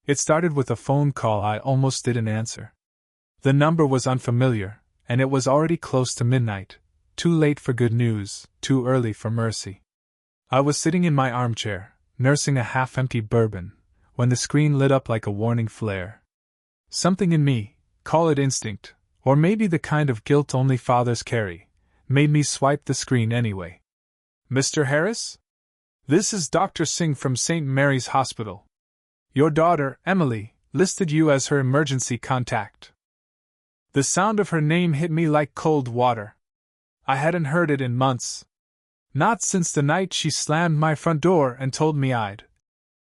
It started with a phone call I almost didn't answer. The number was unfamiliar, and it was already close to midnight, too late for good news, too early for mercy. I was sitting in my armchair, nursing a half-empty bourbon, when the screen lit up like a warning flare. Something in me, call it instinct, or maybe the kind of guilt only fathers carry, made me swipe the screen anyway. Mr. Harris? This is Dr. Singh from St. Mary's Hospital. Your daughter, Emily, listed you as her emergency contact. The sound of her name hit me like cold water. I hadn't heard it in months. Not since the night she slammed my front door and told me I'd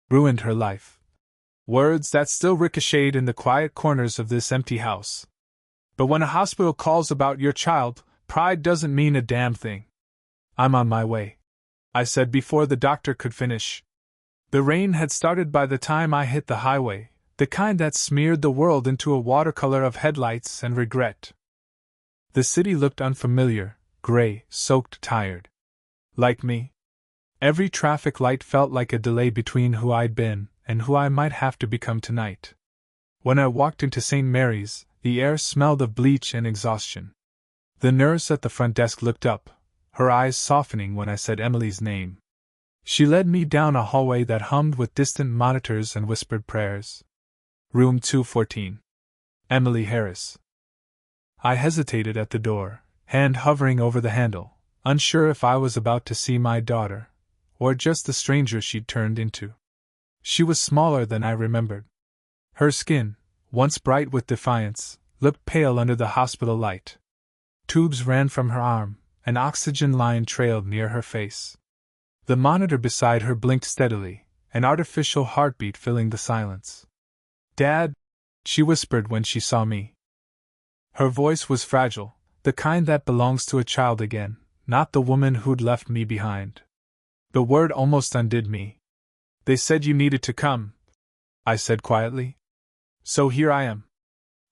ruined her life. Words that still ricocheted in the quiet corners of this empty house. But when a hospital calls about your child, pride doesn't mean a damn thing. I'm on my way, I said before the doctor could finish. The rain had started by the time I hit the highway, the kind that smeared the world into a watercolor of headlights and regret. The city looked unfamiliar, gray, soaked, tired. Like me. Every traffic light felt like a delay between who I'd been and who I might have to become tonight. When I walked into St. Mary's, the air smelled of bleach and exhaustion. The nurse at the front desk looked up, her eyes softening when I said Emily's name. She led me down a hallway that hummed with distant monitors and whispered prayers. Room 214. Emily Harris. I hesitated at the door, hand hovering over the handle, unsure if I was about to see my daughter, or just the stranger she'd turned into. She was smaller than I remembered. Her skin, once bright with defiance, looked pale under the hospital light. Tubes ran from her arm, an oxygen line trailed near her face. The monitor beside her blinked steadily, an artificial heartbeat filling the silence. "Dad," she whispered when she saw me. Her voice was fragile, the kind that belongs to a child again, not the woman who'd left me behind. The word almost undid me. "They said you needed to come," I said quietly. "So here I am."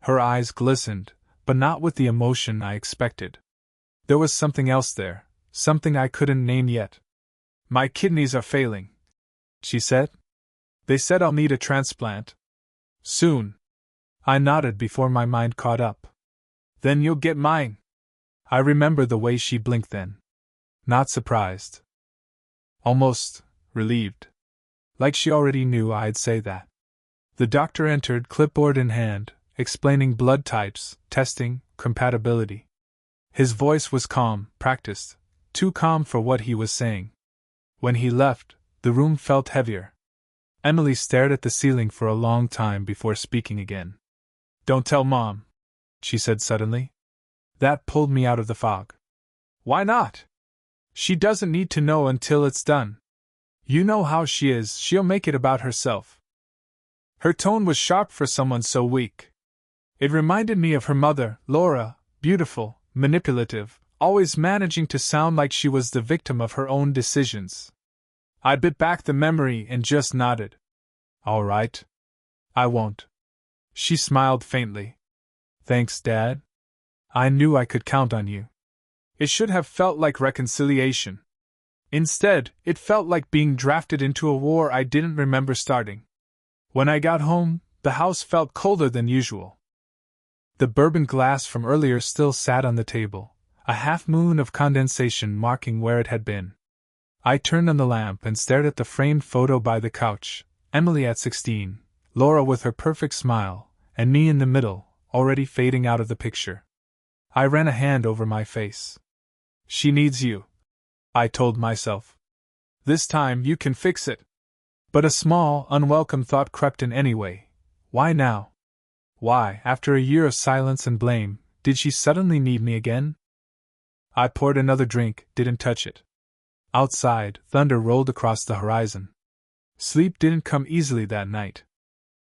Her eyes glistened, but not with the emotion I expected. There was something else there, something I couldn't name yet. "My kidneys are failing," she said. "They said I'll need a transplant. Soon." I nodded before my mind caught up. "Then you'll get mine." I remember the way she blinked then. Not surprised. Almost relieved. Like she already knew I'd say that. The doctor entered, clipboard in hand, explaining blood types, testing, compatibility. His voice was calm, practiced, too calm for what he was saying. When he left, the room felt heavier. Emily stared at the ceiling for a long time before speaking again. "Don't tell Mom," she said suddenly. That pulled me out of the fog. "Why not? She doesn't need to know until it's done. You know how she is, she'll make it about herself." Her tone was sharp for someone so weak. It reminded me of her mother, Laura, beautiful, manipulative, always managing to sound like she was the victim of her own decisions. I bit back the memory and just nodded. "All right. I won't." She smiled faintly. "Thanks, Dad. I knew I could count on you." It should have felt like reconciliation. Instead, it felt like being drafted into a war I didn't remember starting. When I got home, the house felt colder than usual. The bourbon glass from earlier still sat on the table, a half-moon of condensation marking where it had been. I turned on the lamp and stared at the framed photo by the couch, Emily at 16, Laura with her perfect smile, and me in the middle, already fading out of the picture. I ran a hand over my face. "She needs you," I told myself. "This time you can fix it." But a small, unwelcome thought crept in anyway. Why now? Why, after a year of silence and blame, did she suddenly need me again? I poured another drink, didn't touch it. Outside, thunder rolled across the horizon. Sleep didn't come easily that night.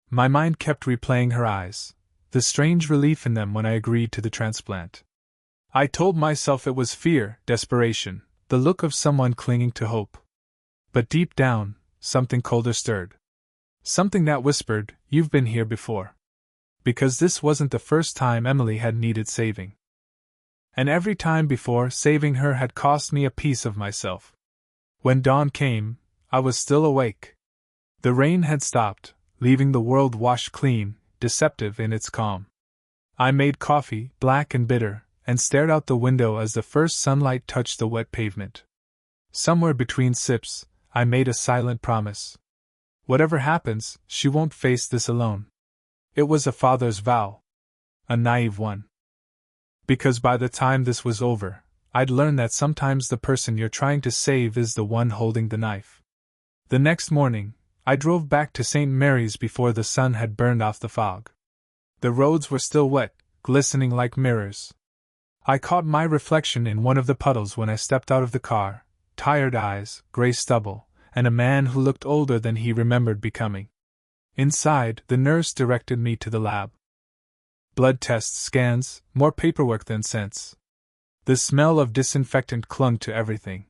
My mind kept replaying her eyes, the strange relief in them when I agreed to the transplant. I told myself it was fear, desperation, the look of someone clinging to hope. But deep down, something colder stirred. Something that whispered, "You've been here before." Because this wasn't the first time Emily had needed saving. And every time before, saving her had cost me a piece of myself. When dawn came, I was still awake. The rain had stopped, leaving the world washed clean, deceptive in its calm. I made coffee, black and bitter, and stared out the window as the first sunlight touched the wet pavement. Somewhere between sips, I made a silent promise. Whatever happens, she won't face this alone. It was a father's vow. A naive one. Because by the time this was over, I'd learned that sometimes the person you're trying to save is the one holding the knife. The next morning, I drove back to St. Mary's before the sun had burned off the fog. The roads were still wet, glistening like mirrors. I caught my reflection in one of the puddles when I stepped out of the car, tired eyes, gray stubble, and a man who looked older than he remembered becoming. Inside, the nurse directed me to the lab. Blood tests, scans, more paperwork than sense. The smell of disinfectant clung to everything.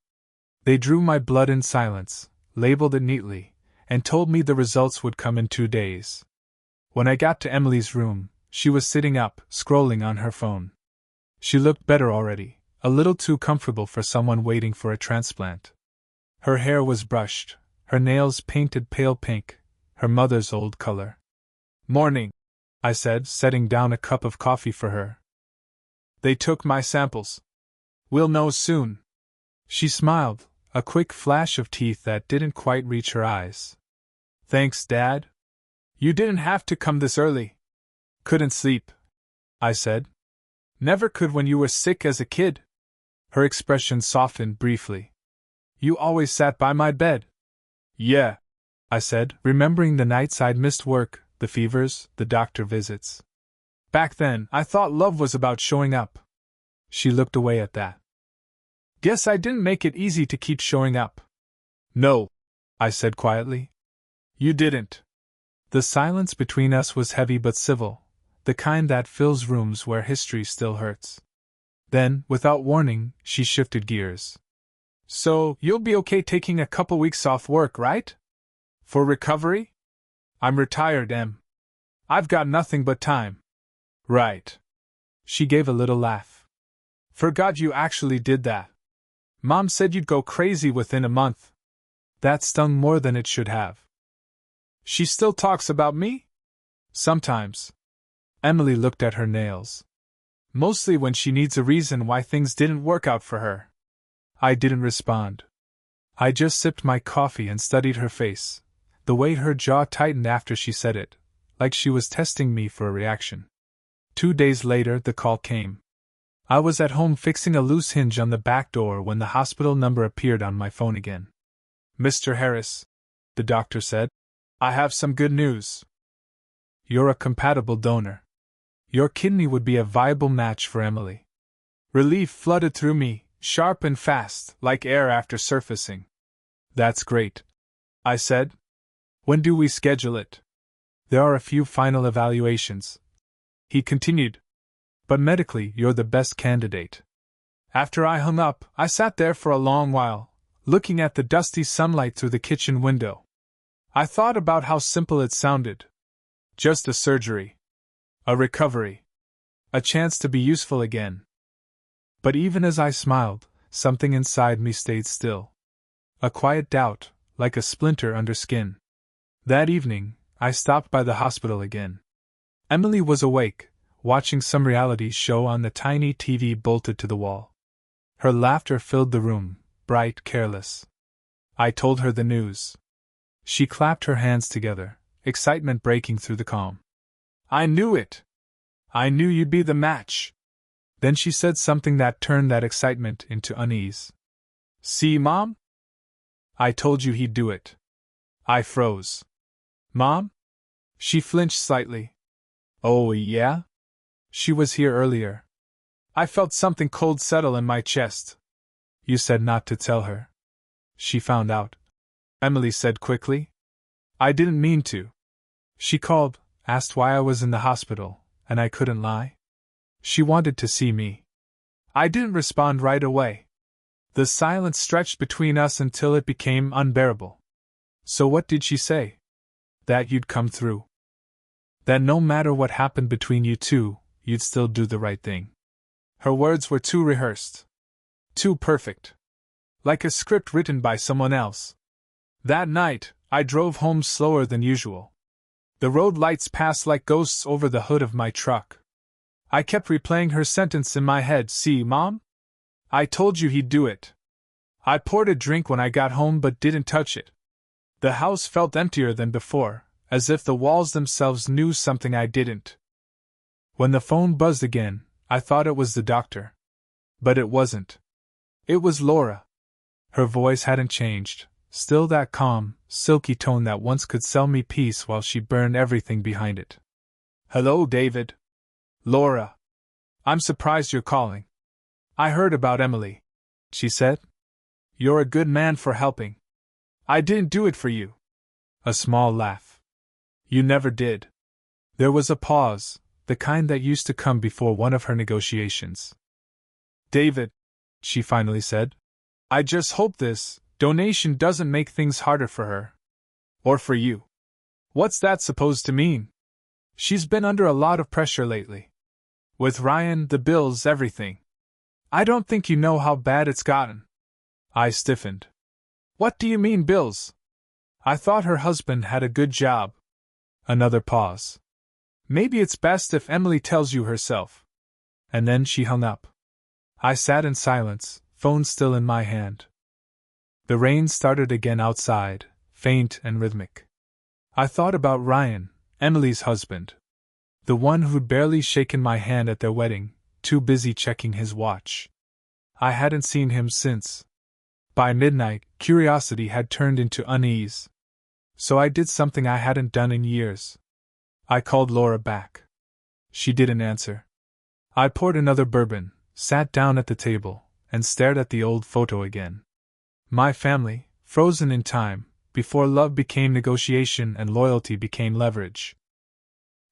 They drew my blood in silence, labeled it neatly, and told me the results would come in 2 days. When I got to Emily's room, she was sitting up, scrolling on her phone. She looked better already, a little too comfortable for someone waiting for a transplant. Her hair was brushed, her nails painted pale pink, her mother's old color. "Morning," I said, setting down a cup of coffee for her. "They took my samples. We'll know soon." She smiled, a quick flash of teeth that didn't quite reach her eyes. "Thanks, Dad. You didn't have to come this early." "Couldn't sleep," I said. "Never could when you were sick as a kid." Her expression softened briefly. "You always sat by my bed." "Yeah," I said, remembering the nights I'd missed work, the fevers, the doctor visits. "Back then, I thought love was about showing up." She looked away at that. "Guess I didn't make it easy to keep showing up." "No," I said quietly. "You didn't." The silence between us was heavy but civil, the kind that fills rooms where history still hurts. Then, without warning, she shifted gears. "So, you'll be okay taking a couple weeks off work, right? For recovery?" "I'm retired, Em. I've got nothing but time." "Right." She gave a little laugh. "Forgot you actually did that. Mom said you'd go crazy within a month." That stung more than it should have. "She still talks about me?" "Sometimes." Emily looked at her nails. "Mostly when she needs a reason why things didn't work out for her." I didn't respond. I just sipped my coffee and studied her face, the way her jaw tightened after she said it, like she was testing me for a reaction. 2 days later, the call came. I was at home fixing a loose hinge on the back door when the hospital number appeared on my phone again. "Mr. Harris," the doctor said, "I have some good news. You're a compatible donor. Your kidney would be a viable match for Emily." Relief flooded through me, sharp and fast, like air after surfacing. "That's great," I said. "When do we schedule it?" "There are a few final evaluations," he continued. "But medically, you're the best candidate." After I hung up, I sat there for a long while, looking at the dusty sunlight through the kitchen window. I thought about how simple it sounded. Just a surgery. A recovery. A chance to be useful again. But even as I smiled, something inside me stayed still. A quiet doubt, like a splinter under skin. That evening, I stopped by the hospital again. Emily was awake, watching some reality show on the tiny TV bolted to the wall. Her laughter filled the room, bright, careless. I told her the news. She clapped her hands together, excitement breaking through the calm. "I knew it! I knew you'd be the match!" Then she said something that turned that excitement into unease. "See, Mom? I told you he'd do it." I froze. "Mom?" She flinched slightly. "Oh, yeah?" "She was here earlier." I felt something cold settle in my chest. "You said not to tell her." "She found out," Emily said quickly. "I didn't mean to." "She called, asked why I was in the hospital, and I couldn't lie. She wanted to see me." I didn't respond right away. The silence stretched between us until it became unbearable. "So what did she say?" "That you'd come through. That no matter what happened between you two, you'd still do the right thing." Her words were too rehearsed. Too perfect. Like a script written by someone else. That night, I drove home slower than usual. The road lights passed like ghosts over the hood of my truck. I kept replaying her sentence in my head. See, Mom? I told you he'd do it. I poured a drink when I got home but didn't touch it. The house felt emptier than before, as if the walls themselves knew something I didn't. When the phone buzzed again, I thought it was the doctor. But it wasn't. It was Laura. Her voice hadn't changed, still that calm, silky tone that once could sell me peace while she burned everything behind it. Hello, David. Laura. I'm surprised you're calling. I heard about Emily, she said. You're a good man for helping. I didn't do it for you. A small laugh. You never did. There was a pause, the kind that used to come before one of her negotiations. David, she finally said, I just hope this donation doesn't make things harder for her. Or for you. What's that supposed to mean? She's been under a lot of pressure lately. With Ryan, the bills, everything. I don't think you know how bad it's gotten. I stiffened. What do you mean, bills? I thought her husband had a good job. Another pause. Maybe it's best if Emily tells you herself. And then she hung up. I sat in silence, phone still in my hand. The rain started again outside, faint and rhythmic. I thought about Ryan, Emily's husband. The one who'd barely shaken my hand at their wedding, too busy checking his watch. I hadn't seen him since. By midnight, curiosity had turned into unease. So I did something I hadn't done in years. I called Laura back. She didn't answer. I poured another bourbon, sat down at the table, and stared at the old photo again. My family, frozen in time, before love became negotiation and loyalty became leverage.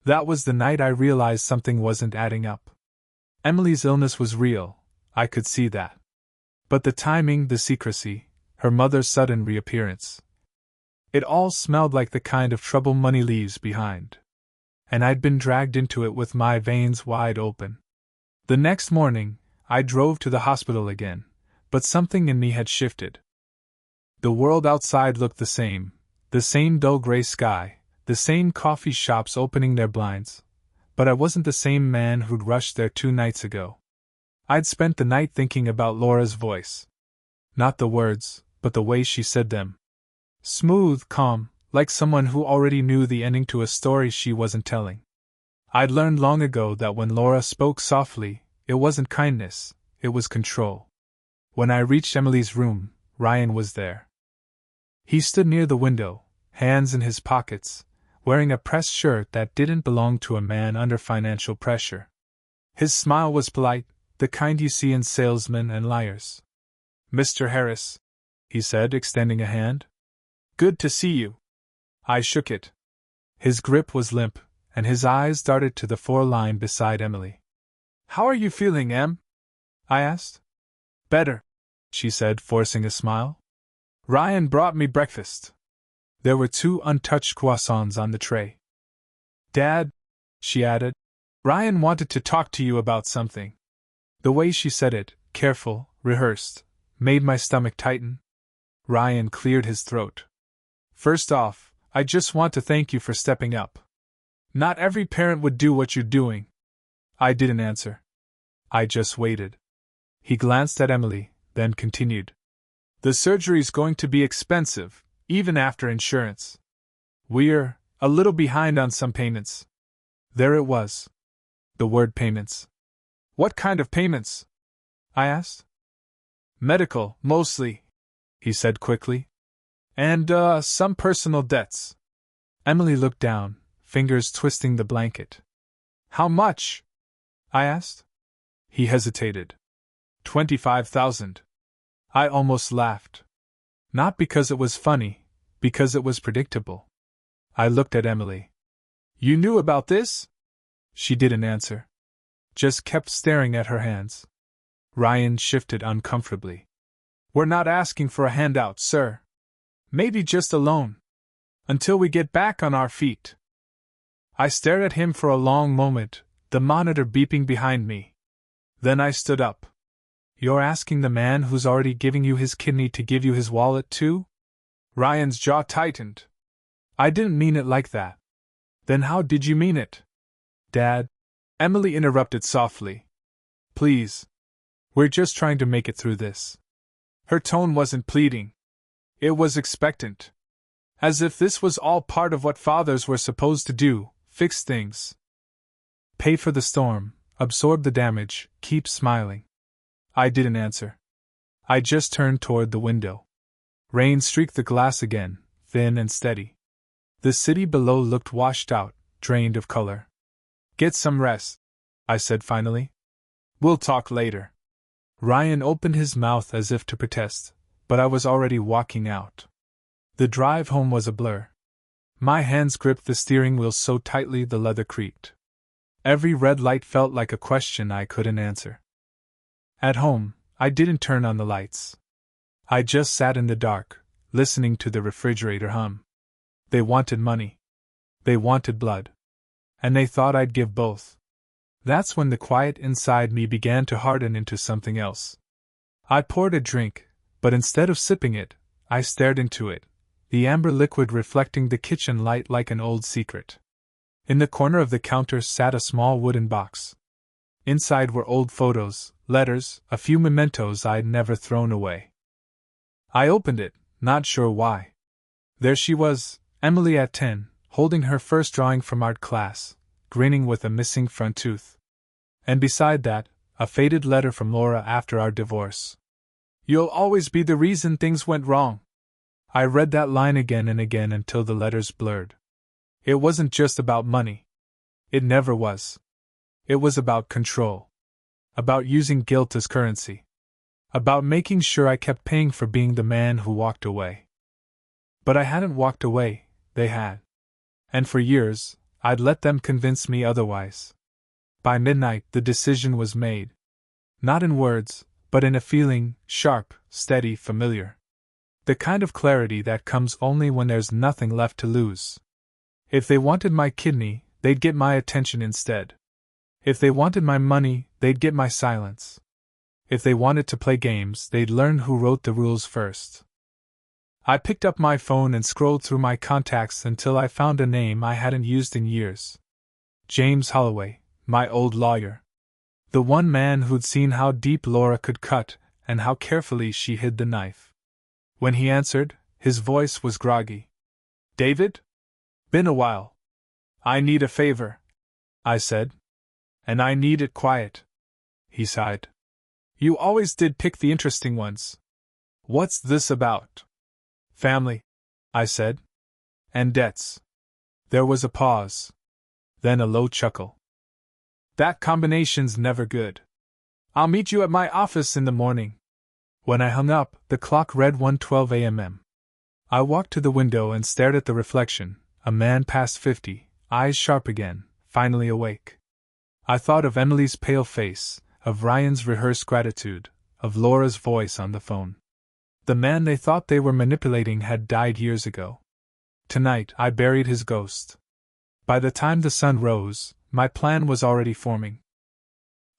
That was the night I realized something wasn't adding up. Emily's illness was real, I could see that. But the timing, the secrecy, her mother's sudden reappearance. It all smelled like the kind of trouble money leaves behind. And I'd been dragged into it with my veins wide open. The next morning, I drove to the hospital again, but something in me had shifted. The world outside looked the same dull gray sky, the same coffee shops opening their blinds, but I wasn't the same man who'd rushed there 2 nights ago. I'd spent the night thinking about Laura's voice. Not the words, but the way she said them. Smooth, calm, like someone who already knew the ending to a story she wasn't telling. I'd learned long ago that when Laura spoke softly, it wasn't kindness, it was control. When I reached Emily's room, Ryan was there. He stood near the window, hands in his pockets, wearing a pressed shirt that didn't belong to a man under financial pressure. His smile was polite, the kind you see in salesmen and liars. Mr. Harris, he said, extending a hand. Good to see you. I shook it. His grip was limp, and his eyes darted to the 4-line beside Emily. How are you feeling, Em? I asked. Better, she said, forcing a smile. Ryan brought me breakfast. There were 2 untouched croissants on the tray. Dad, she added, Ryan wanted to talk to you about something. The way she said it, careful, rehearsed, made my stomach tighten. Ryan cleared his throat. First off, I just want to thank you for stepping up. Not every parent would do what you're doing. I didn't answer. I just waited. He glanced at Emily, then continued. The surgery's going to be expensive, even after insurance. We're a little behind on some payments. There it was. The word payments. What kind of payments? I asked. Medical, mostly, he said quickly. And, some personal debts. Emily looked down, fingers twisting the blanket. How much? I asked. He hesitated. 25,000. I almost laughed. Not because it was funny, because it was predictable. I looked at Emily. You knew about this? She didn't answer. Just kept staring at her hands. Ryan shifted uncomfortably. We're not asking for a handout, sir. Maybe just a loan. Until we get back on our feet. I stared at him for a long moment, the monitor beeping behind me. Then I stood up. You're asking the man who's already giving you his kidney to give you his wallet too? Ryan's jaw tightened. I didn't mean it like that. Then how did you mean it? Dad? Emily interrupted softly. Please. We're just trying to make it through this. Her tone wasn't pleading. It was expectant. As if this was all part of what fathers were supposed to do, fix things. Pay for the storm, absorb the damage, keep smiling. I didn't answer. I just turned toward the window. Rain streaked the glass again, thin and steady. The city below looked washed out, drained of color. Get some rest, I said finally. We'll talk later. Ryan opened his mouth as if to protest, but I was already walking out. The drive home was a blur. My hands gripped the steering wheel so tightly the leather creaked. Every red light felt like a question I couldn't answer. At home, I didn't turn on the lights. I just sat in the dark, listening to the refrigerator hum. They wanted money. They wanted blood. And they thought I'd give both. That's when the quiet inside me began to harden into something else. I poured a drink, but instead of sipping it, I stared into it, the amber liquid reflecting the kitchen light like an old secret. In the corner of the counter sat a small wooden box. Inside were old photos, letters, a few mementos I'd never thrown away. I opened it, not sure why. There she was, Emily at 10, holding her first drawing from art class, grinning with a missing front tooth. And beside that, a faded letter from Laura after our divorce. You'll always be the reason things went wrong. I read that line again and again until the letters blurred. It wasn't just about money. It never was. It was about control. About using guilt as currency. About making sure I kept paying for being the man who walked away. But I hadn't walked away, they had. And for years, I'd let them convince me otherwise. By midnight, the decision was made. Not in words, but in a feeling, sharp, steady, familiar. The kind of clarity that comes only when there's nothing left to lose. If they wanted my kidney, they'd get my attention instead. If they wanted my money, they'd get my silence. If they wanted to play games, they'd learn who wrote the rules first. I picked up my phone and scrolled through my contacts until I found a name I hadn't used in years. James Holloway, my old lawyer. The one man who'd seen how deep Laura could cut and how carefully she hid the knife. When he answered, his voice was groggy. David? Been a while. I need a favor, I said. And I need it quiet. He sighed. You always did pick the interesting ones. What's this about? Family, I said. And debts. There was a pause. Then a low chuckle. That combination's never good. I'll meet you at my office in the morning. When I hung up, the clock read 1:12 a.m. I walked to the window and stared at the reflection, a man past 50, eyes sharp again, finally awake. I thought of Emily's pale face, of Ryan's rehearsed gratitude, of Laura's voice on the phone. The man they thought they were manipulating had died years ago. Tonight I buried his ghost. By the time the sun rose, my plan was already forming.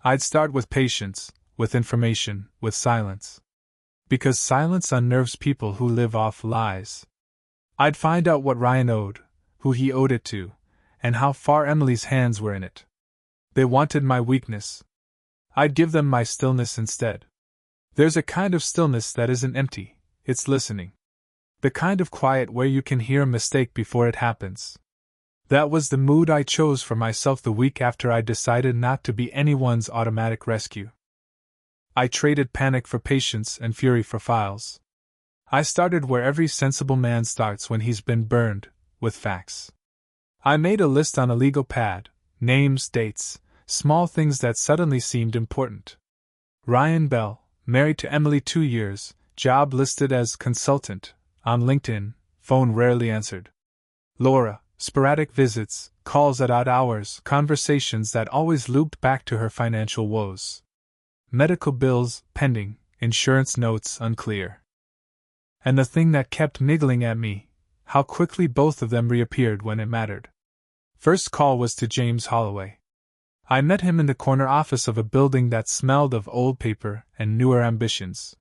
I'd start with patience, with information, with silence. Because silence unnerves people who live off lies. I'd find out what Ryan owed, who he owed it to, and how far Emily's hands were in it. They wanted my weakness. I'd give them my stillness instead. There's a kind of stillness that isn't empty, it's listening. The kind of quiet where you can hear a mistake before it happens. That was the mood I chose for myself the week after I decided not to be anyone's automatic rescue. I traded panic for patience and fury for files. I started where every sensible man starts when he's been burned, with facts. I made a list on a legal pad, names, dates, small things that suddenly seemed important. Ryan Bell, married to Emily 2 years, job listed as consultant, on LinkedIn, phone rarely answered. Laura, sporadic visits, calls at odd hours, conversations that always looped back to her financial woes. Medical bills, pending, insurance notes, unclear. And the thing that kept niggling at me, how quickly both of them reappeared when it mattered. First call was to James Holloway. I met him in the corner office of a building that smelled of old paper and newer ambitions.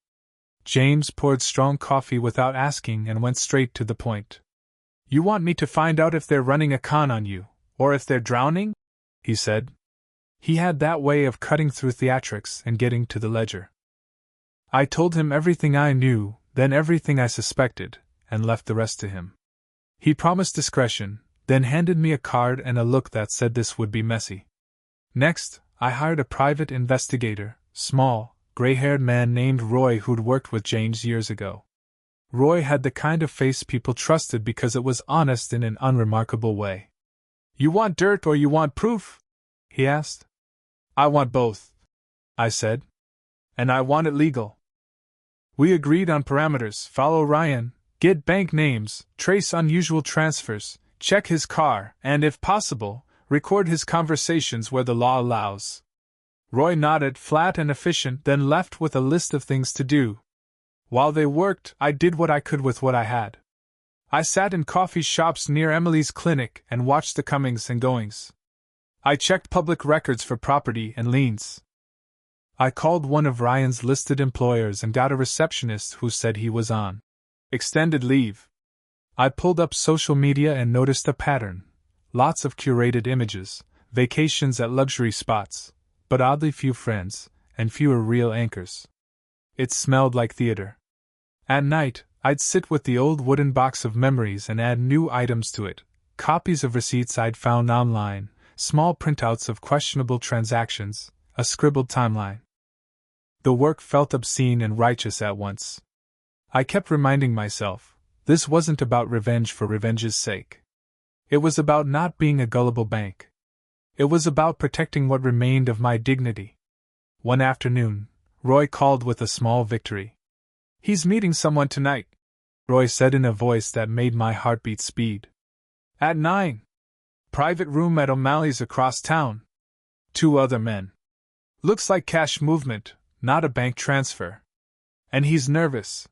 James poured strong coffee without asking and went straight to the point. You want me to find out if they're running a con on you, Or if they're drowning? He said. He had that way of cutting through theatrics and getting to the ledger. I told him everything I knew, then everything I suspected, and left the rest to him. He promised discretion, then handed me a card and a look that said this would be messy. Next, I hired a private investigator, small, gray-haired man named Roy who'd worked with James years ago. Roy had the kind of face people trusted because it was honest in an unremarkable way. You want dirt or you want proof? He asked. I want both, I said. And I want it legal. We agreed on parameters: follow Ryan, get bank names, trace unusual transfers, check his car, and if possible, record his conversations where the law allows. Roy nodded, flat and efficient, then left with a list of things to do. While they worked, I did what I could with what I had. I sat in coffee shops near Emily's clinic and watched the comings and goings. I checked public records for property and liens. I called one of Ryan's listed employers and got a receptionist who said he was on extended leave. I pulled up social media and noticed a pattern. Lots of curated images, vacations at luxury spots, but oddly few friends, and fewer real anchors. It smelled like theater. At night, I'd sit with the old wooden box of memories and add new items to it, copies of receipts I'd found online, small printouts of questionable transactions, a scribbled timeline. The work felt obscene and righteous at once. I kept reminding myself, this wasn't about revenge for revenge's sake. It was about not being a gullible bank. It was about protecting what remained of my dignity. One afternoon, Roy called with a small victory. He's meeting someone tonight, Roy said in a voice that made my heartbeat speed. At 9. Private room at O'Malley's across town. 2 other men. Looks like cash movement, not a bank transfer. And he's nervous.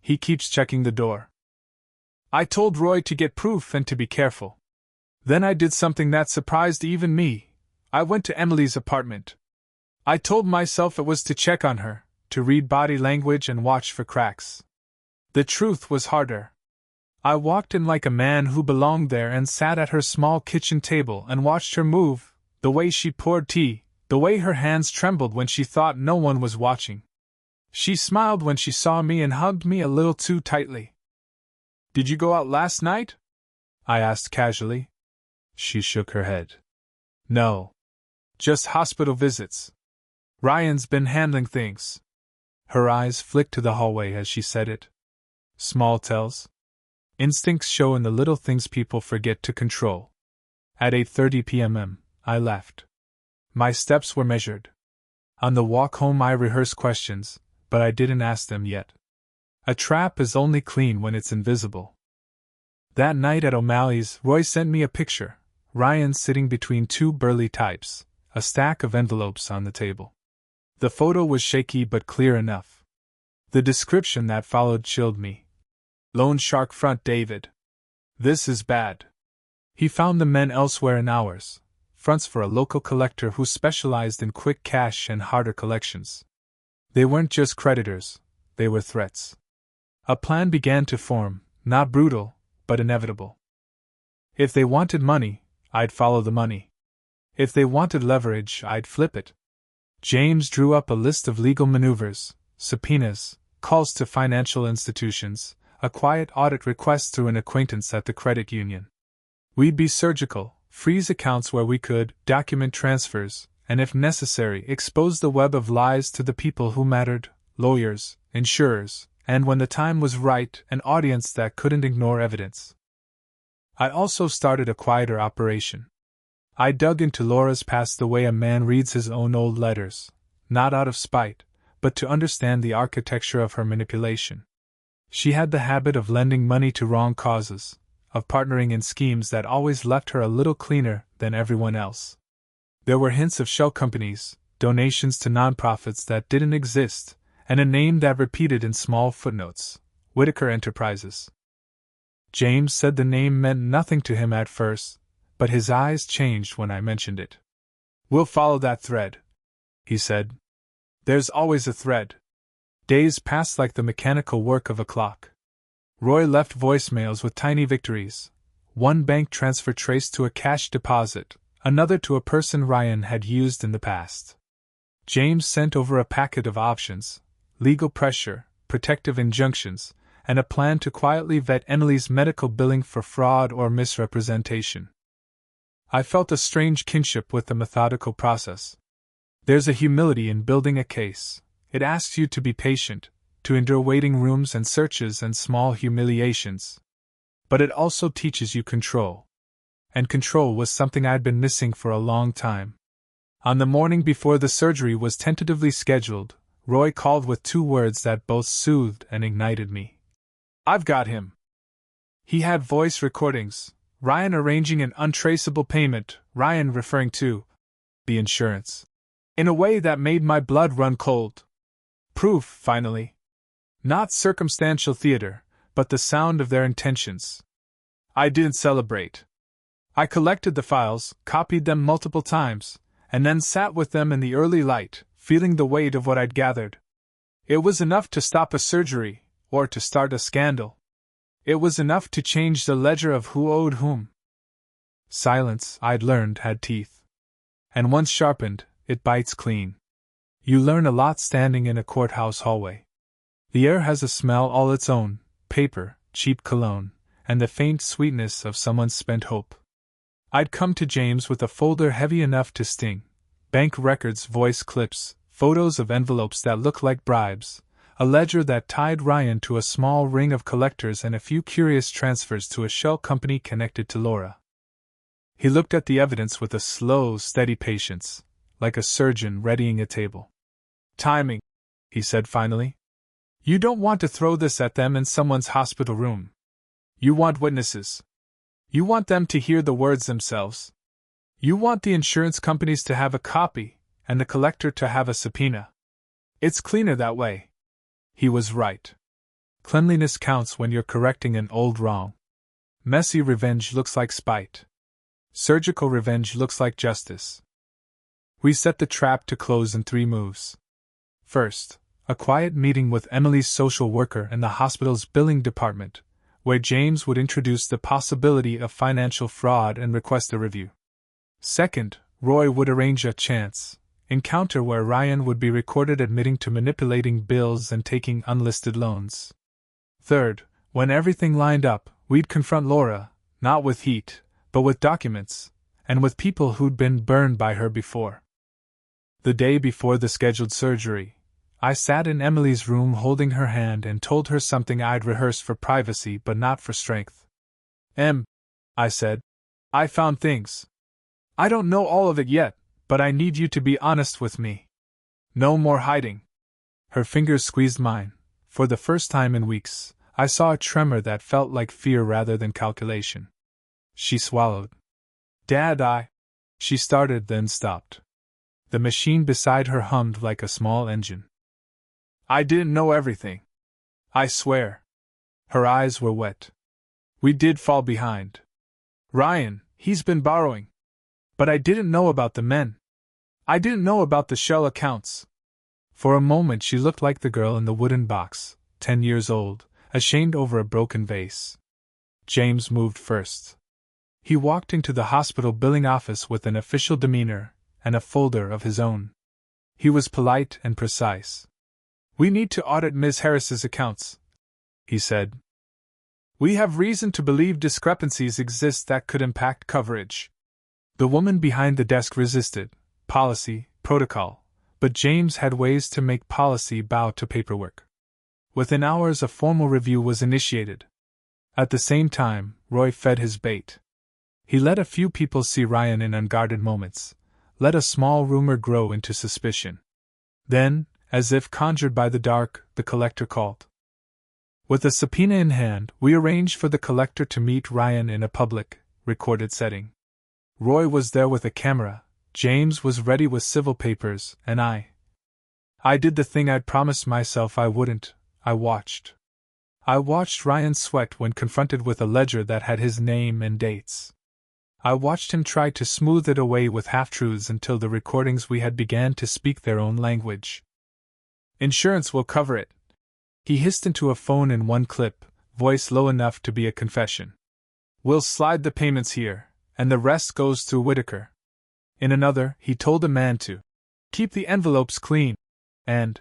He keeps checking the door. I told Roy to get proof and to be careful. Then I did something that surprised even me. I went to Emily's apartment. I told myself it was to check on her, to read body language and watch for cracks. The truth was harder. I walked in like a man who belonged there and sat at her small kitchen table and watched her move, the way she poured tea, the way her hands trembled when she thought no one was watching. She smiled when she saw me and hugged me a little too tightly. Did you go out last night? I asked casually. She shook her head. No. Just hospital visits. Ryan's been handling things. Her eyes flicked to the hallway as she said it. Small tells. Instincts show in the little things people forget to control. At 8:30 p.m. I left. My steps were measured. On the walk home I rehearsed questions, but I didn't ask them yet. A trap is only clean when it's invisible. That night at O'Malley's, Roy sent me a picture. Ryan sitting between 2 burly types, a stack of envelopes on the table. The photo was shaky but clear enough. The description that followed chilled me. Loan shark front David. This is bad. He found the men elsewhere in hours. Fronts for a local collector who specialized in quick cash and harder collections. They weren't just creditors, they were threats. A plan began to form, not brutal, but inevitable. If they wanted money, I'd follow the money. If they wanted leverage, I'd flip it. James drew up a list of legal maneuvers, subpoenas, calls to financial institutions, a quiet audit request through an acquaintance at the credit union. We'd be surgical, freeze accounts where we could, document transfers, and if necessary, expose the web of lies to the people who mattered, lawyers, insurers, and when the time was right, an audience that couldn't ignore evidence. I also started a quieter operation. I dug into Laura's past the way a man reads his own old letters, not out of spite, but to understand the architecture of her manipulation. She had the habit of lending money to wrong causes, of partnering in schemes that always left her a little cleaner than everyone else. There were hints of shell companies, donations to nonprofits that didn't exist, and a name that repeated in small footnotes: Whitaker Enterprises. James said the name meant nothing to him at first, but his eyes changed when I mentioned it. We'll follow that thread, he said. There's always a thread. Days passed like the mechanical work of a clock. Roy left voicemails with tiny victories. One bank transfer traced to a cash deposit, another to a person Ryan had used in the past. James sent over a packet of options, legal pressure, protective injunctions, and a plan to quietly vet Emily's medical billing for fraud or misrepresentation. I felt a strange kinship with the methodical process. There's a humility in building a case. It asks you to be patient, to endure waiting rooms and searches and small humiliations. But it also teaches you control. And control was something I'd been missing for a long time. On the morning before the surgery was tentatively scheduled, Roy called with 2 words that both soothed and ignited me. "I've got him." He had voice recordings, Ryan arranging an untraceable payment, Ryan referring to the insurance, in a way that made my blood run cold. Proof, finally. Not circumstantial theater, but the sound of their intentions. I didn't celebrate. I collected the files, copied them multiple times, and then sat with them in the early light, feeling the weight of what I'd gathered. It was enough to stop a surgery, or to start a scandal. It was enough to change the ledger of who owed whom. Silence, I'd learned, had teeth. And once sharpened, it bites clean. You learn a lot standing in a courthouse hallway. The air has a smell all its own, paper, cheap cologne, and the faint sweetness of someone's spent hope. I'd come to James with a folder heavy enough to sting, bank records, voice clips, photos of envelopes that looked like bribes, a ledger that tied Ryan to a small ring of collectors and a few curious transfers to a shell company connected to Laura. He looked at the evidence with a slow, steady patience, like a surgeon readying a table. "Timing," he said finally. "You don't want to throw this at them in someone's hospital room. You want witnesses. You want them to hear the words themselves. You want the insurance companies to have a copy, and the collector to have a subpoena. It's cleaner that way." He was right. Cleanliness counts when you're correcting an old wrong. Messy revenge looks like spite. Surgical revenge looks like justice. We set the trap to close in 3 moves. First, a quiet meeting with Emily's social worker in the hospital's billing department, where James would introduce the possibility of financial fraud and request a review. Second, Roy would arrange a chance encounter where Ryan would be recorded admitting to manipulating bills and taking unlisted loans. Third, when everything lined up, we'd confront Laura, not with heat, but with documents, and with people who'd been burned by her before. The day before the scheduled surgery, I sat in Emily's room holding her hand and told her something I'd rehearsed for privacy but not for strength. "Em," I said, "I found things. I don't know all of it yet, but I need you to be honest with me. No more hiding." Her fingers squeezed mine. For the first time in weeks, I saw a tremor that felt like fear rather than calculation. She swallowed. "Dad, She started, then stopped. The machine beside her hummed like a small engine. "I didn't know everything. I swear." Her eyes were wet. "We did fall behind. Ryan, he's been borrowing. But I didn't know about the men. I didn't know about the shell accounts." For a moment she looked like the girl in the wooden box, 10 years old, ashamed over a broken vase. James moved first. He walked into the hospital billing office with an official demeanor and a folder of his own. He was polite and precise. "We need to audit Ms. Harris's accounts," he said. "We have reason to believe discrepancies exist that could impact coverage." The woman behind the desk resisted. Policy, protocol, but James had ways to make policy bow to paperwork. Within hours a formal review was initiated. At the same time, Roy fed his bait. He let a few people see Ryan in unguarded moments, let a small rumor grow into suspicion. Then, as if conjured by the dark, the collector called. With a subpoena in hand, we arranged for the collector to meet Ryan in a public, recorded setting. Roy was there with a camera, James was ready with civil papers, and I did the thing I'd promised myself I wouldn't. I watched. I watched Ryan sweat when confronted with a ledger that had his name and dates. I watched him try to smooth it away with half-truths until the recordings we had began to speak their own language. "Insurance will cover it," he hissed into a phone in one clip, voice low enough to be a confession. We'll slide the payments here, and the rest goes through Whitaker. In another, he told a man to keep the envelopes clean, and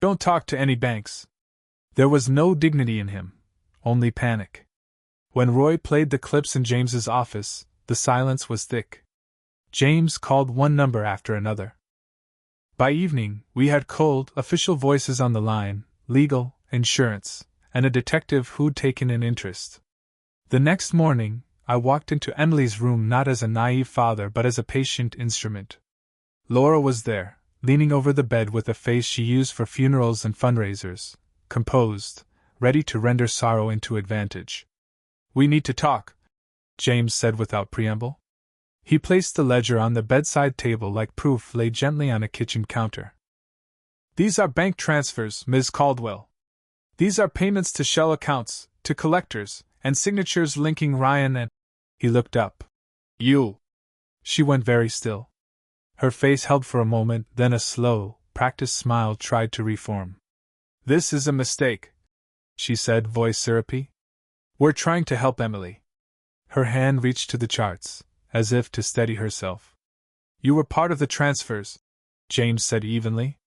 don't talk to any banks. There was no dignity in him, only panic. When Roy played the clips in James's office, the silence was thick. James called one number after another. By evening, we had cold, official voices on the line, legal, insurance, and a detective who'd taken an interest. The next morning, I walked into Emily's room not as a naive father but as a patient instrument. Laura was there, leaning over the bed with a face she used for funerals and fundraisers, composed, ready to render sorrow into advantage. "We need to talk," James said without preamble. He placed the ledger on the bedside table like proof laid gently on a kitchen counter. "These are bank transfers, Ms. Caldwell. These are payments to shell accounts, to collectors, and signatures linking Ryan and—" He looked up. "You." She went very still. Her face held for a moment, then a slow, practiced smile tried to reform. "This is a mistake," she said, voice syrupy. "We're trying to help Emily." Her hand reached to the charts, as if to steady herself. "You were part of the transfers," James said evenly.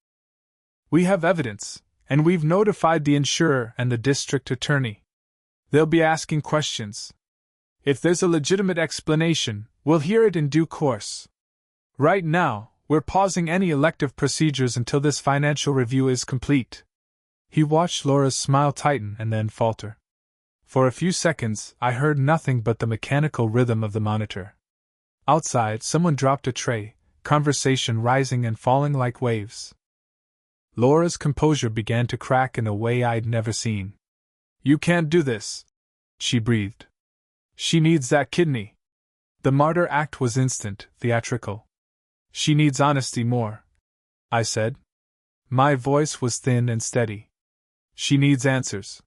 "We have evidence, and we've notified the insurer and the district attorney. They'll be asking questions. If there's a legitimate explanation, we'll hear it in due course. Right now, we're pausing any elective procedures until this financial review is complete." He watched Laura's smile tighten and then falter. For a few seconds, I heard nothing but the mechanical rhythm of the monitor. Outside, someone dropped a tray, conversation rising and falling like waves. Laura's composure began to crack in a way I'd never seen. "You can't do this," she breathed. "She needs that kidney." The martyr act was instant, theatrical. "She needs honesty more," I said. My voice was thin and steady. "She needs answers."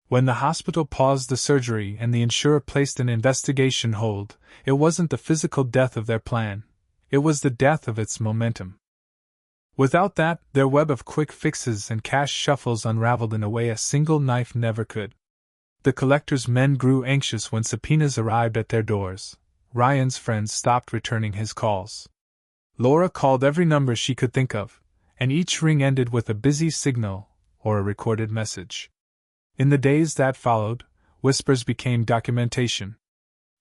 When the hospital paused the surgery and the insurer placed an investigation hold, it wasn't the physical death of their plan, it was the death of its momentum. Without that, their web of quick fixes and cash shuffles unraveled in a way a single knife never could. The collector's men grew anxious when subpoenas arrived at their doors. Ryan's friends stopped returning his calls. Laura called every number she could think of, and each ring ended with a busy signal or a recorded message. In the days that followed, whispers became documentation.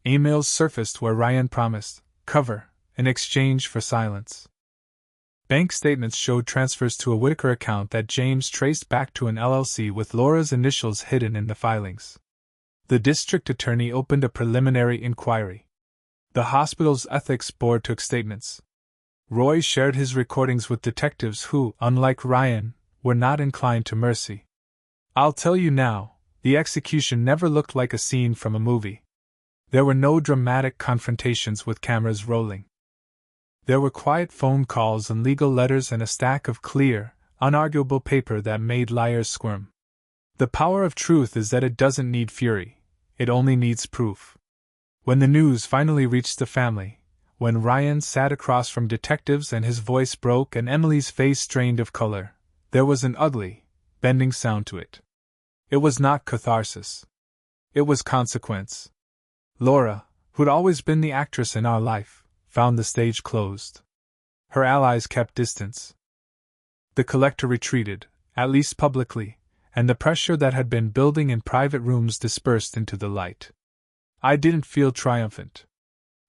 Emails surfaced where Ryan promised cover in exchange for silence. Bank statements showed transfers to a Whitaker account that James traced back to an LLC with Laura's initials hidden in the filings. The district attorney opened a preliminary inquiry. The hospital's ethics board took statements. Roy shared his recordings with detectives who, unlike Ryan, were not inclined to mercy. I'll tell you now, the execution never looked like a scene from a movie. There were no dramatic confrontations with cameras rolling. There were quiet phone calls and legal letters and a stack of clear, unarguable paper that made liars squirm. The power of truth is that it doesn't need fury, it only needs proof. When the news finally reached the family, when Ryan sat across from detectives and his voice broke and Emily's face strained of color, there was an ugly, bending sound to it. It was not catharsis. It was consequence. Laura, who'd always been the actress in our life, found the stage closed. Her allies kept distance. The collector retreated, at least publicly, and the pressure that had been building in private rooms dispersed into the light. I didn't feel triumphant.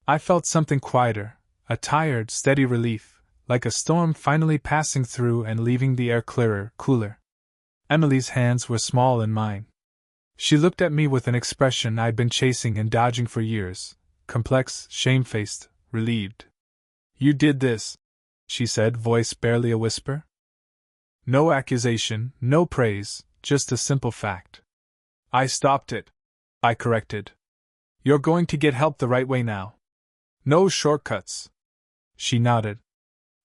I felt something quieter, a tired, steady relief, like a storm finally passing through and leaving the air clearer, cooler. Emily's hands were small in mine. She looked at me with an expression I'd been chasing and dodging for years, complex, shamefaced, relieved. "You did this," she said, voice barely a whisper. No accusation, no praise, just a simple fact. "I stopped it," I corrected. "You're going to get help the right way now. No shortcuts." She nodded.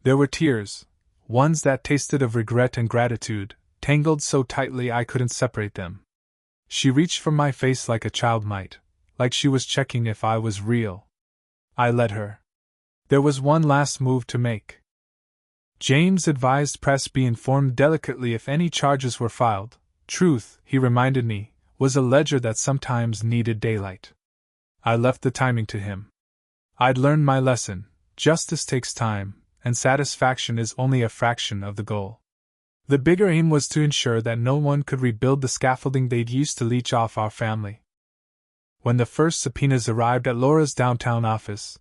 There were tears, ones that tasted of regret and gratitude, tangled so tightly I couldn't separate them. She reached for my face like a child might, like she was checking if I was real. I let her. There was one last move to make. James advised press be informed delicately if any charges were filed. Truth, he reminded me, was a ledger that sometimes needed daylight. I left the timing to him. I'd learned my lesson: justice takes time, and satisfaction is only a fraction of the goal. The bigger aim was to ensure that no one could rebuild the scaffolding they'd used to leech off our family. When the first subpoenas arrived at Laura's downtown office,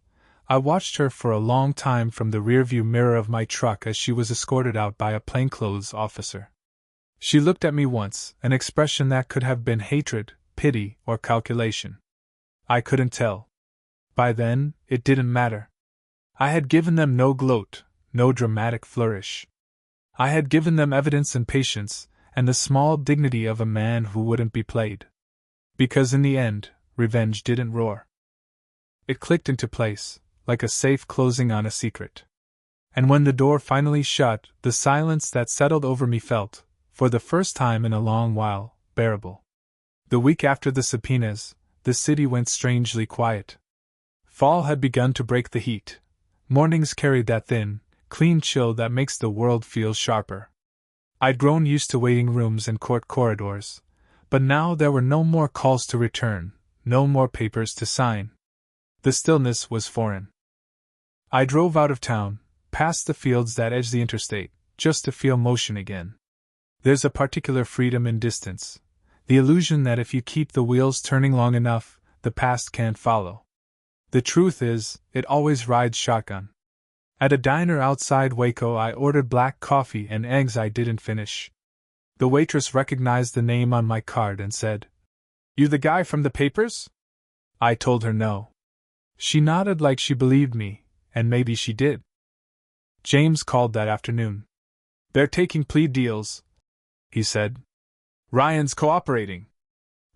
I watched her for a long time from the rearview mirror of my truck as she was escorted out by a plainclothes officer. She looked at me once, an expression that could have been hatred, pity, or calculation. I couldn't tell. By then, it didn't matter. I had given them no gloat, no dramatic flourish. I had given them evidence and patience, and the small dignity of a man who wouldn't be played. Because in the end, revenge didn't roar. It clicked into place, like a safe closing on a secret. And when the door finally shut, the silence that settled over me felt, for the first time in a long while, bearable. The week after the subpoenas, the city went strangely quiet. Fall had begun to break the heat. Mornings carried that thin, clean chill that makes the world feel sharper. I'd grown used to waiting rooms and court corridors, but now there were no more calls to return, no more papers to sign. The stillness was foreign. I drove out of town, past the fields that edge the interstate, just to feel motion again. There's a particular freedom in distance, the illusion that if you keep the wheels turning long enough, the past can't follow. The truth is, it always rides shotgun. At a diner outside Waco, I ordered black coffee and eggs I didn't finish. The waitress recognized the name on my card and said, "You the guy from the papers?" I told her no. She nodded like she believed me, and maybe she did. James called that afternoon. "They're taking plea deals," he said. "Ryan's cooperating.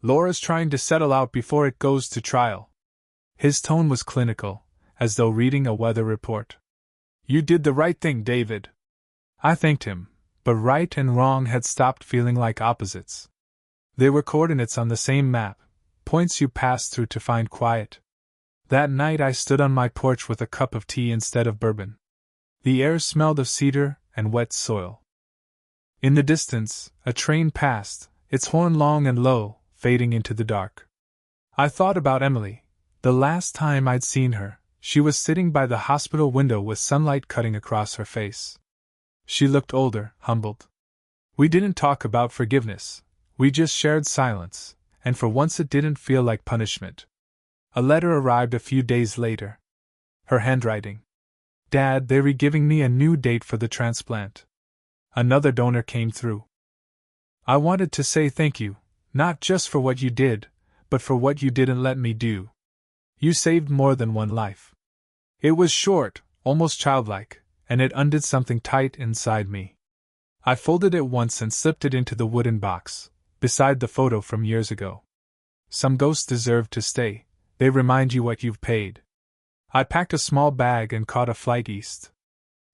Laura's trying to settle out before it goes to trial." His tone was clinical, as though reading a weather report. "You did the right thing, David." I thanked him, but right and wrong had stopped feeling like opposites. They were coordinates on the same map, points you pass through to find quiet. That night I stood on my porch with a cup of tea instead of bourbon. The air smelled of cedar and wet soil. In the distance, a train passed, its horn long and low, fading into the dark. I thought about Emily. The last time I'd seen her, she was sitting by the hospital window with sunlight cutting across her face. She looked older, humbled. We didn't talk about forgiveness, we just shared silence, and for once it didn't feel like punishment. A letter arrived a few days later. Her handwriting. "Dad, they're giving me a new date for the transplant. Another donor came through. I wanted to say thank you, not just for what you did, but for what you didn't let me do. You saved more than one life." It was short, almost childlike, and it undid something tight inside me. I folded it once and slipped it into the wooden box, beside the photo from years ago. Some ghosts deserve to stay, they remind you what you've paid. I packed a small bag and caught a flight east.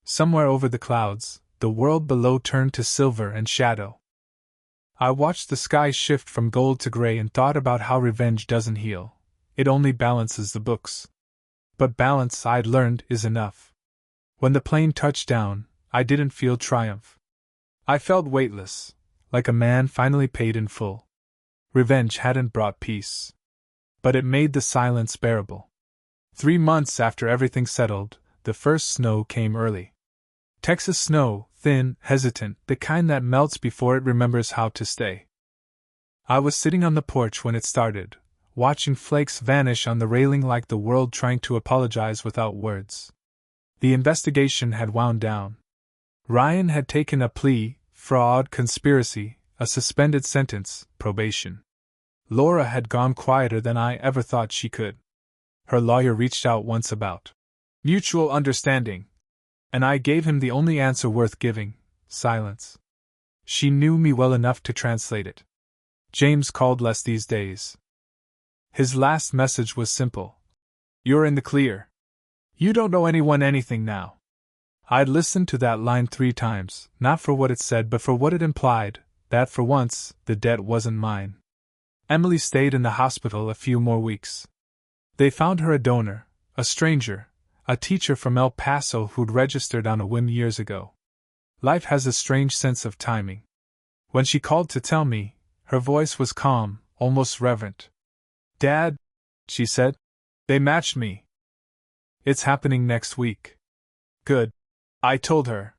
Somewhere over the clouds, the world below turned to silver and shadow. I watched the sky shift from gold to gray and thought about how revenge doesn't heal, it only balances the books. But balance, I'd learned, is enough. When the plane touched down, I didn't feel triumph. I felt weightless, like a man finally paid in full. Revenge hadn't brought peace. But it made the silence bearable. 3 months after everything settled, the first snow came early. Texas snow, thin, hesitant, the kind that melts before it remembers how to stay. I was sitting on the porch when it started, watching flakes vanish on the railing like the world trying to apologize without words. The investigation had wound down. Ryan had taken a plea, fraud, conspiracy, a suspended sentence, probation. Laura had gone quieter than I ever thought she could. Her lawyer reached out once about mutual understanding, and I gave him the only answer worth giving: silence. She knew me well enough to translate it. James called less these days. His last message was simple: "You're in the clear. You don't owe anyone anything now." I'd listened to that line 3 times, not for what it said but for what it implied, that for once, the debt wasn't mine. Emily stayed in the hospital a few more weeks. They found her a donor, a stranger, a teacher from El Paso who'd registered on a whim years ago. Life has a strange sense of timing. When she called to tell me, her voice was calm, almost reverent. "Dad," she said, They matched me. It's happening next week. Good. I told her.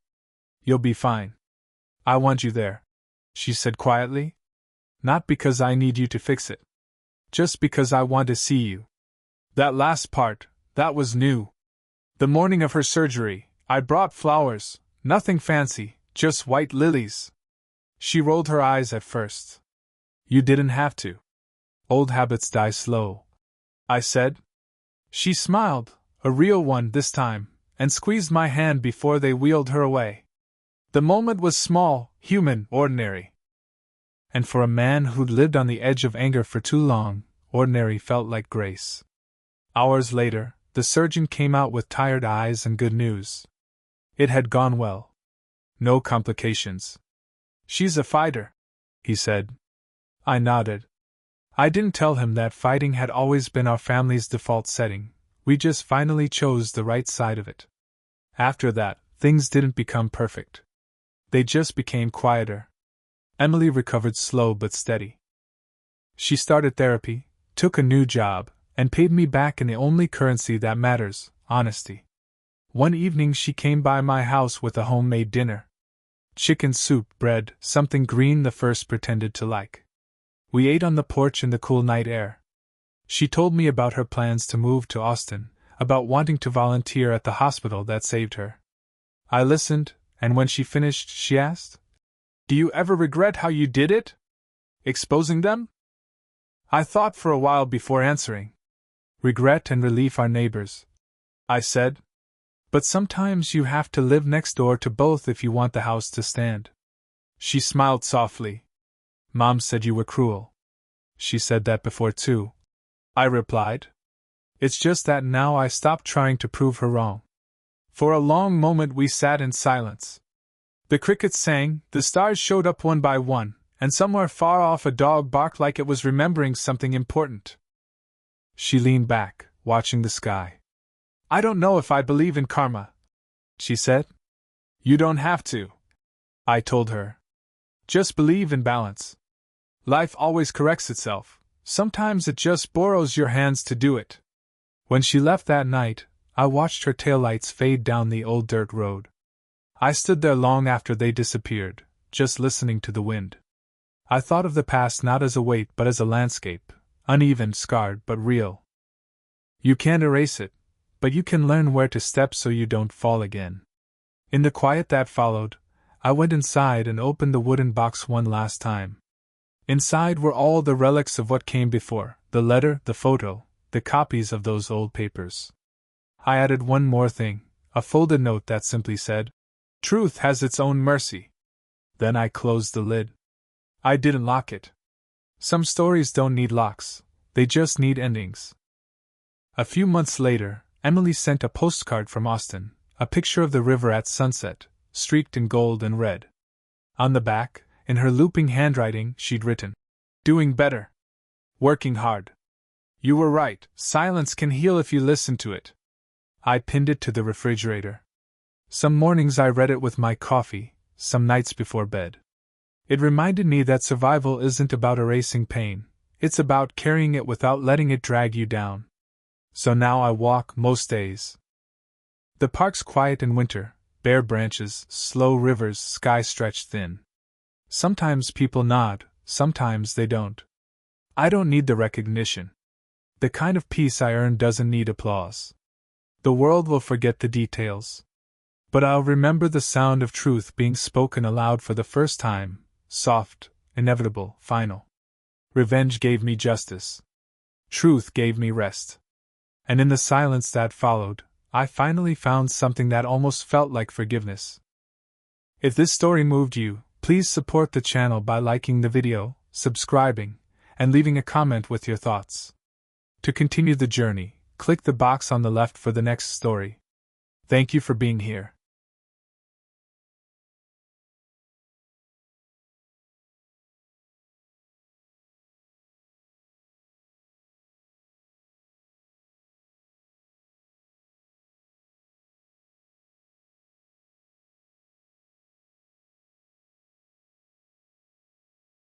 You'll be fine. I want you there, she said quietly. Not because I need you to fix it. Just because I want to see you. That last part, that was new. The morning of her surgery, I brought flowers, nothing fancy, just white lilies. She rolled her eyes at first. You didn't have to. Old habits die slow, I said. She smiled, a real one this time, and squeezed my hand before they wheeled her away. The moment was small, human, ordinary. And for a man who'd lived on the edge of anger for too long, ordinary felt like grace. Hours later, the surgeon came out with tired eyes and good news. It had gone well. No complications. She's a fighter, he said. I nodded. I didn't tell him that fighting had always been our family's default setting, we just finally chose the right side of it. After that, things didn't become perfect. They just became quieter. Emily recovered slow but steady. She started therapy, took a new job, and paid me back in the only currency that matters, honesty. One evening she came by my house with a homemade dinner. Chicken soup, bread, something green the first pretended to like. We ate on the porch in the cool night air. She told me about her plans to move to Austin, about wanting to volunteer at the hospital that saved her. I listened, and when she finished, she asked, "Do you ever regret how you did it? Exposing them?" I thought for a while before answering. Regret and relief are neighbors, I said. But sometimes you have to live next door to both if you want the house to stand. She smiled softly. Mom said you were cruel. She said that before too, I replied. It's just that now I stopped trying to prove her wrong. For a long moment we sat in silence. The crickets sang, the stars showed up one by one, and somewhere far off a dog barked like it was remembering something important. She leaned back, watching the sky. I don't know if I believe in karma, she said. You don't have to, I told her. Just believe in balance. Life always corrects itself, sometimes it just borrows your hands to do it. When she left that night, I watched her taillights fade down the old dirt road. I stood there long after they disappeared, just listening to the wind. I thought of the past not as a weight but as a landscape, uneven, scarred, but real. You can't erase it, but you can learn where to step so you don't fall again. In the quiet that followed, I went inside and opened the wooden box one last time. Inside were all the relics of what came before, the letter, the photo, the copies of those old papers. I added one more thing, a folded note that simply said, "Truth has its own mercy." Then I closed the lid. I didn't lock it. Some stories don't need locks, they just need endings. A few months later, Emily sent a postcard from Austin, a picture of the river at sunset, streaked in gold and red. On the back, in her looping handwriting, she'd written, "Doing better. Working hard. You were right, silence can heal if you listen to it." I pinned it to the refrigerator. Some mornings I read it with my coffee, some nights before bed. It reminded me that survival isn't about erasing pain, it's about carrying it without letting it drag you down. So now I walk most days. The park's quiet in winter, bare branches, slow rivers, sky stretched thin. Sometimes people nod, sometimes they don't. I don't need the recognition. The kind of peace I earn doesn't need applause. The world will forget the details. But I'll remember the sound of truth being spoken aloud for the first time, soft, inevitable, final. Revenge gave me justice. Truth gave me rest. And in the silence that followed, I finally found something that almost felt like forgiveness. If this story moved you, please support the channel by liking the video, subscribing, and leaving a comment with your thoughts. To continue the journey, click the box on the left for the next story. Thank you for being here.